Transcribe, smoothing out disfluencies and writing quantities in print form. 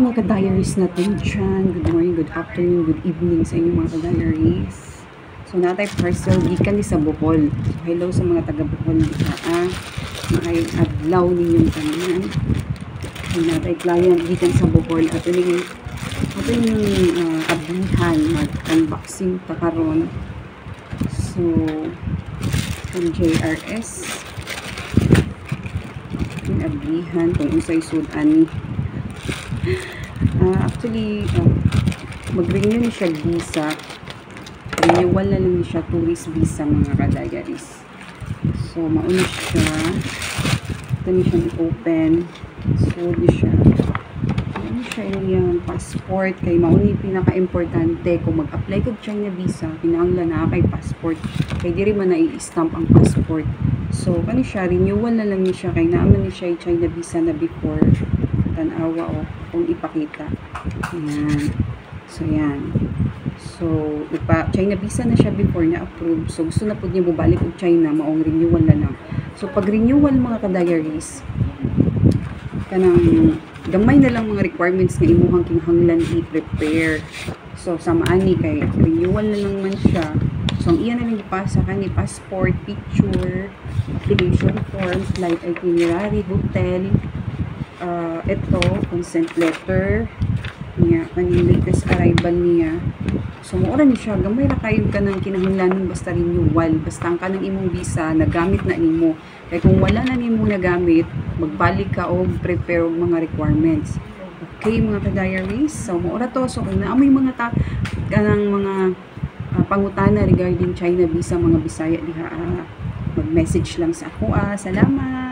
mga ka-diaries natin dyan. Good morning, good afternoon, good evening sa inyo mga ka-diaries. So, natay parcel gikan ni sa Bohol. So, hello sa mga taga-Bohol dito. Maayong adlaw ninyong tanan. So, natay client gikan sa Bohol. Ato yung ablihan, mag-unboxing ta karon. So, from JRS. Yung ablihan, kung usay sudan. Actually, mag-renew ni siya visa. Renewal na lang ni siya tourist visa mga ka-diaries. So, mauna siya. Ito ni siya i-open. So, di siya. Mauna siya yung passport. Kay mauna yung pinaka-importante. Kung mag-apply kag China visa, pinanglan na kay passport. Kay di rin man na i-stamp ang passport. So, kani siya, renewal na lang ni siya. Kay naaman ni siya yung China visa na before. Tanawa o kung ipakita. Ayan. So, yan. So, China visa na siya before na approve. So, gusto na po niya bubalik og China, maong renewal na lang. So, pag renewal mga ka-diaries, kanang gamay na lang mga requirements na imuhang kinahanglan i-prepare. So, samaan ni kay renewal na lang man siya. So, ang iyan na lang ipasa ka ni passport, picture, application form, flight itinerary, hotel, ito, consent letter niya, kaning latest arrival niya. So, maura ni siya, gamay na kayo ka ng kinahanglanon basta renewal, basta ang kanang imong visa, nagamit na nimo. Kaya kung wala na nimo nagamit, magbalik ka o prepare og mga requirements. Okay, mga ka-diaries? So, maura to. So, kung naamoy mga kanang mga pangutana regarding China visa, mga Bisaya diha, mag-message lang sa ako. Salamat!